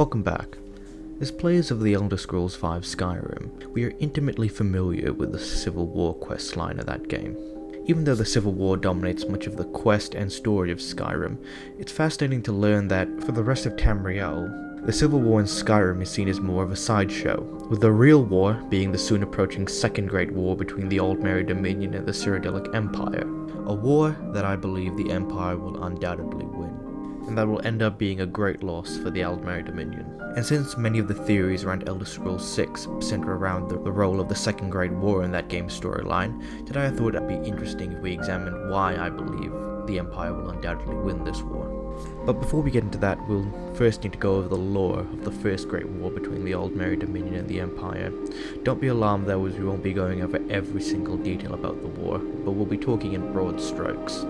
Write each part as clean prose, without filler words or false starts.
Welcome back. As players of the Elder Scrolls V Skyrim, we are intimately familiar with the Civil War questline of that game. Even though the Civil War dominates much of the quest and story of Skyrim, it's fascinating to learn that, for the rest of Tamriel, the Civil War in Skyrim is seen as more of a sideshow, with the real war being the soon approaching Second Great War between the Aldmeri Dominion and the Cyrodiilic Empire. A war that I believe the Empire will undoubtedly win, and that will end up being a great loss for the Aldmeri Dominion. And since many of the theories around Elder Scrolls VI center around the role of the Second Great War in that game's storyline, today I thought it'd be interesting if we examined why I believe the Empire will undoubtedly win this war. But before we get into that, we'll first need to go over the lore of the First Great War between the Aldmeri Dominion and the Empire. Don't be alarmed though, as we won't be going over every single detail about the war, but we'll be talking in broad strokes.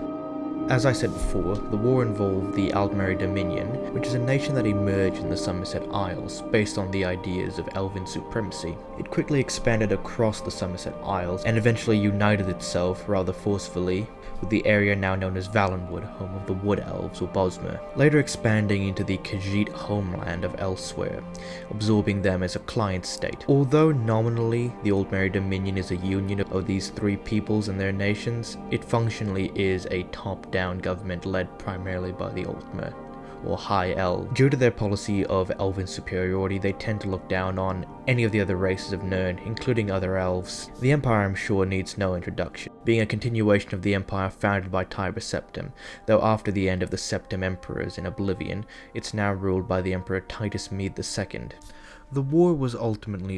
As I said before, the war involved the Aldmeri Dominion, which is a nation that emerged in the Somerset Isles based on the ideas of elven supremacy. It quickly expanded across the Somerset Isles and eventually united itself rather forcefully with the area now known as Valenwood, home of the Wood Elves or Bosmer, later expanding into the Khajiit homeland of Elsewhere, absorbing them as a client state. Although nominally the Aldmeri Dominion is a union of these three peoples and their nations, it functionally is a top-down government led primarily by the Aldmer, or High Elves. Due to their policy of elven superiority, they tend to look down on any of the other races of Nirn, including other elves. The Empire, I'm sure, needs no introduction, being a continuation of the Empire founded by Tiber Septim, though after the end of the Septim Emperors in Oblivion, it's now ruled by the Emperor Titus Mede II. The war was ultimately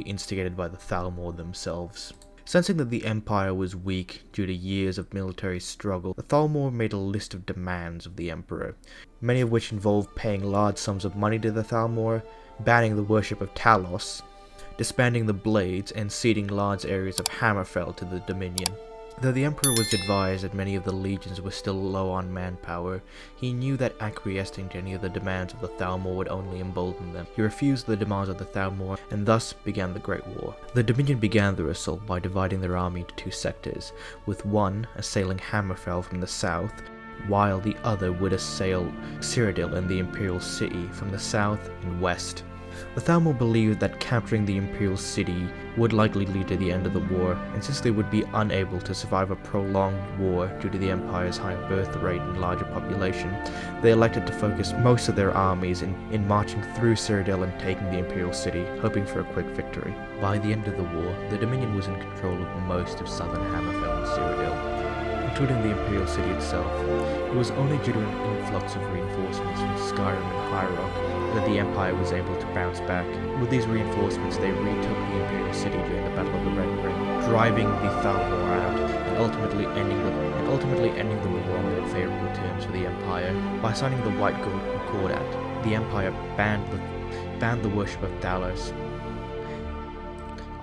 instigated by the Thalmor themselves. Sensing that the Empire was weak due to years of military struggle, the Thalmor made a list of demands of the Emperor, many of which involved paying large sums of money to the Thalmor, banning the worship of Talos, disbanding the Blades, and ceding large areas of Hammerfell to the Dominion. Though the Emperor was advised that many of the legions were still low on manpower, he knew that acquiescing to any of the demands of the Thalmor would only embolden them. He refused the demands of the Thalmor, and thus began the Great War. The Dominion began their assault by dividing their army into two sectors, with one assailing Hammerfell from the south, while the other would assail Cyrodiil and the Imperial City from the south and west. The Thalmor believed that capturing the Imperial City would likely lead to the end of the war, and since they would be unable to survive a prolonged war due to the Empire's high birth rate and larger population, they elected to focus most of their armies in marching through Cyrodiil and taking the Imperial City, hoping for a quick victory. By the end of the war, the Dominion was in control of most of southern Hammerfell and Cyrodiil, including the Imperial City itself. It was only due to an influx of reinforcements from Skyrim and High Rock that the Empire was able to bounce back. With these reinforcements, they retook the Imperial City during the Battle of the Red Ring, driving the Thalmor out and ultimately ending the war on more favorable terms for the Empire. By signing the White Gold Concordat, the Empire banned the worship of Talos,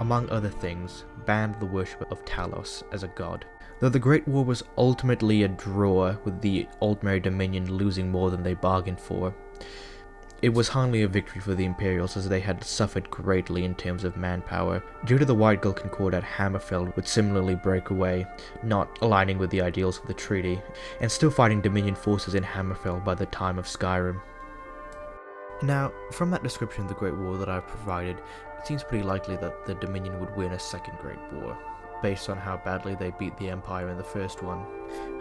among other things, banned the worship of Talos as a god. Though the Great War was ultimately a draw, with the Aldmeri Dominion losing more than they bargained for, it was hardly a victory for the Imperials, as they had suffered greatly in terms of manpower. Due to the White Gull Concordat, Hammerfell would similarly break away, not aligning with the ideals of the treaty, and still fighting Dominion forces in Hammerfell by the time of Skyrim. Now, from that description of the Great War that I've provided, it seems pretty likely that the Dominion would win a Second Great War, based on how badly they beat the Empire in the first one.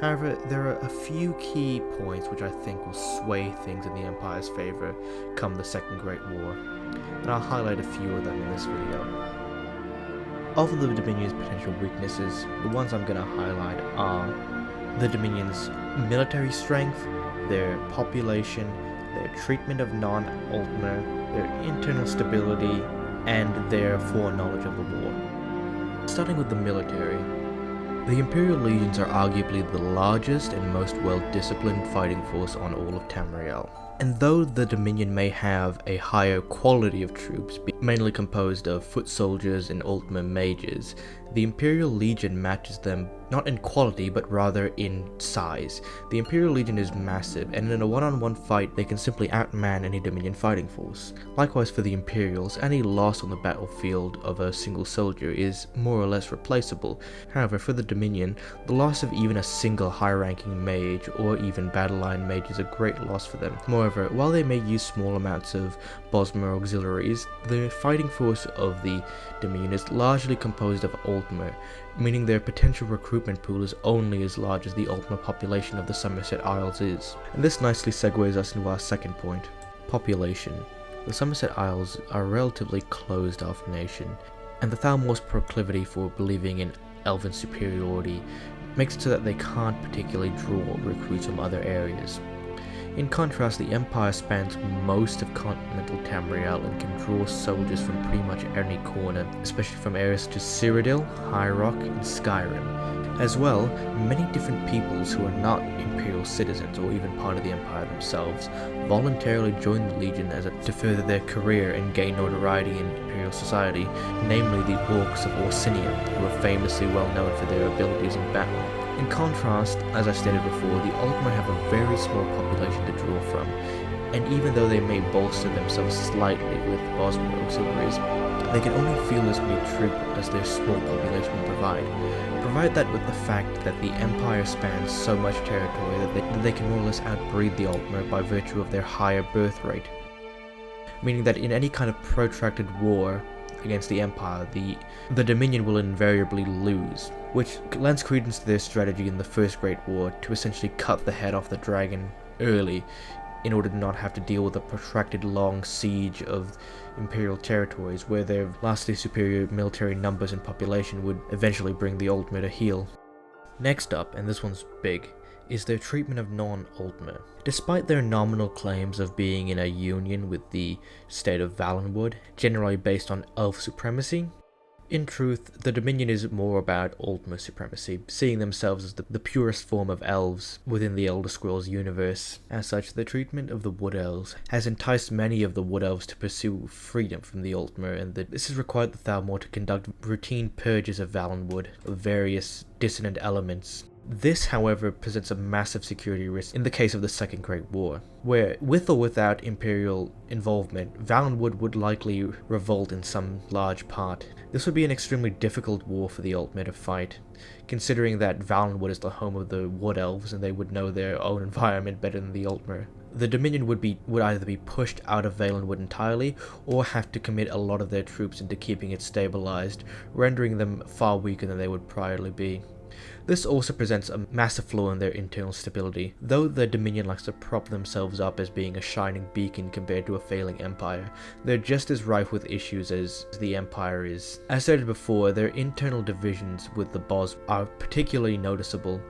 However, there are a few key points which I think will sway things in the Empire's favor come the Second Great War, and I'll highlight a few of them in this video. Of the Dominion's potential weaknesses, the ones I'm going to highlight are the Dominion's military strength, their population, their treatment of non-Aldmer, their internal stability, and their foreknowledge of the war. Starting with the military, the Imperial Legions are arguably the largest and most well-disciplined fighting force on all of Tamriel. And though the Dominion may have a higher quality of troops, mainly composed of foot soldiers and Ultima mages, the Imperial Legion matches them not in quality but rather in size. The Imperial Legion is massive, and in a one-on-one fight they can simply outman any Dominion fighting force. Likewise for the Imperials, any loss on the battlefield of a single soldier is more or less replaceable. However, for the Dominion, the loss of even a single high-ranking mage or even battle line mage is a great loss for them. Moreover, while they may use small amounts of Bosmer auxiliaries, the fighting force of the Dominion is largely composed of Ultima, meaning their potential recruitment pool is only as large as the Ultima population of the Somerset Isles is. And this nicely segues us into our second point: population. The Somerset Isles are a relatively closed-off nation, and the Thalmor's proclivity for believing in elven superiority makes it so that they can't particularly draw recruits from other areas. In contrast, the Empire spans most of continental Tamriel and can draw soldiers from pretty much any corner, especially from areas such as Cyrodiil, High Rock, and Skyrim. As well, many different peoples who are not Imperial citizens or even part of the Empire themselves voluntarily join the Legion to further their career and gain notoriety in Imperial society, namely the Orcs of Orsinium, who are famously well known for their abilities in battle. In contrast, as I stated before, the Ultima have a very small population to draw from, and even though they may bolster themselves slightly with Bosmer auxiliaries, they can only field as many troops as their small population will provide. Provide that with the fact that the Empire spans so much territory that they can more or less outbreed the Ultima by virtue of their higher birth rate, meaning that in any kind of protracted war against the Empire, the Dominion will invariably lose, which lends credence to their strategy in the First Great War to essentially cut the head off the dragon early in order to not have to deal with a protracted long siege of Imperial territories where their vastly superior military numbers and population would eventually bring the Ultima to heel. Next up, and this one's big, is their treatment of non-Ultima. Despite their nominal claims of being in a union with the state of Valenwood, generally based on elf supremacy, in truth, the Dominion is more about Ultima supremacy, seeing themselves as the purest form of elves within the Elder Scrolls universe. As such, the treatment of the Wood Elves has enticed many of the Wood Elves to pursue freedom from the Ultima, and this has required the Thalmor to conduct routine purges of Valenwood of various dissonant elements. This, however, presents a massive security risk in the case of the Second Great War, where, with or without Imperial involvement, Valenwood would likely revolt in some large part. This would be an extremely difficult war for the Ultima to fight, considering that Valenwood is the home of the Wood Elves and they would know their own environment better than the Ultima. The Dominion would either be pushed out of Valenwood entirely, or have to commit a lot of their troops into keeping it stabilized, rendering them far weaker than they would priorly be. This also presents a massive flaw in their internal stability. Though the Dominion likes to prop themselves up as being a shining beacon compared to a failing empire, they're just as rife with issues as the Empire is. As stated before, their internal divisions with the Bos are particularly noticeable.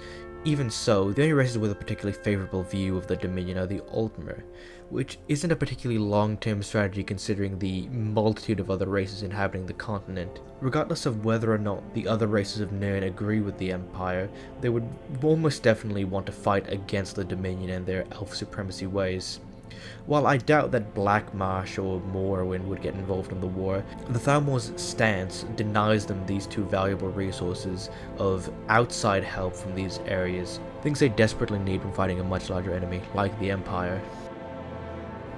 Even so, the only races with a particularly favourable view of the Dominion are the Ultima, which isn't a particularly long-term strategy considering the multitude of other races inhabiting the continent. Regardless of whether or not the other races of Nirn agree with the Empire, they would almost definitely want to fight against the Dominion and their elf supremacy ways. While I doubt that Black Marsh or Morrowind would get involved in the war, the Thalmor's stance denies them these two valuable resources of outside help from these areas, things they desperately need when fighting a much larger enemy like the Empire.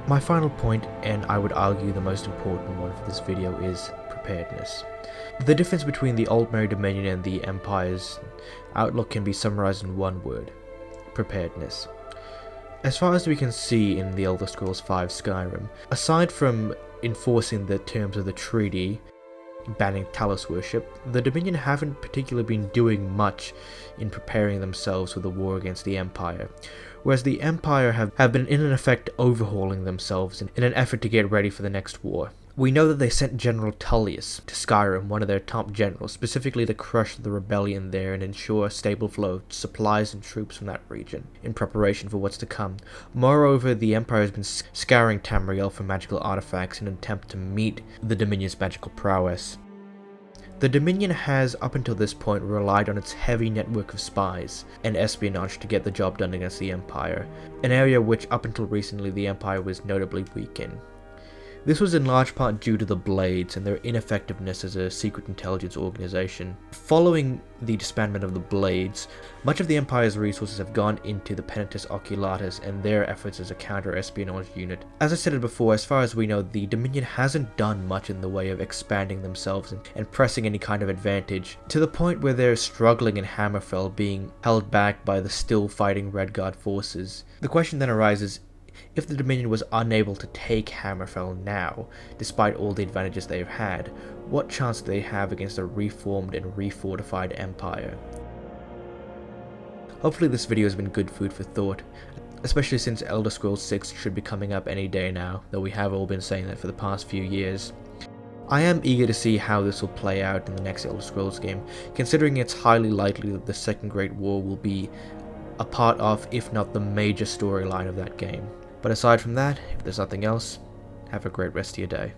My final point, and I would argue the most important one for this video, is preparedness. The difference between the Ultima Dominion and the Empire's outlook can be summarized in one word: preparedness. As far as we can see in the Elder Scrolls V Skyrim, aside from enforcing the terms of the treaty, banning Talos worship, the Dominion haven't particularly been doing much in preparing themselves for the war against the Empire, whereas the Empire have been in effect overhauling themselves in an effort to get ready for the next war. We know that they sent General Tullius to Skyrim, one of their top generals, specifically to crush the rebellion there and ensure a stable flow of supplies and troops from that region, in preparation for what's to come. Moreover, the Empire has been scouring Tamriel for magical artifacts in an attempt to meet the Dominion's magical prowess. The Dominion has, up until this point, relied on its heavy network of spies and espionage to get the job done against the Empire, an area which up until recently the Empire was notably weak in. This was in large part due to the Blades and their ineffectiveness as a secret intelligence organization. Following the disbandment of the Blades, much of the Empire's resources have gone into the Penitus Oculatus and their efforts as a counter-espionage unit. As I said before, as far as we know, the Dominion hasn't done much in the way of expanding themselves and pressing any kind of advantage, to the point where they're struggling in Hammerfell, being held back by the still fighting Redguard forces. The question then arises, if the Dominion was unable to take Hammerfell now, despite all the advantages they've had, what chance do they have against a reformed and refortified Empire? Hopefully this video has been good food for thought, especially since Elder Scrolls 6 should be coming up any day now, though we have all been saying that for the past few years. I am eager to see how this will play out in the next Elder Scrolls game, considering it's highly likely that the Second Great War will be a part of, if not the major storyline of that game. But aside from that, if there's nothing else, have a great rest of your day.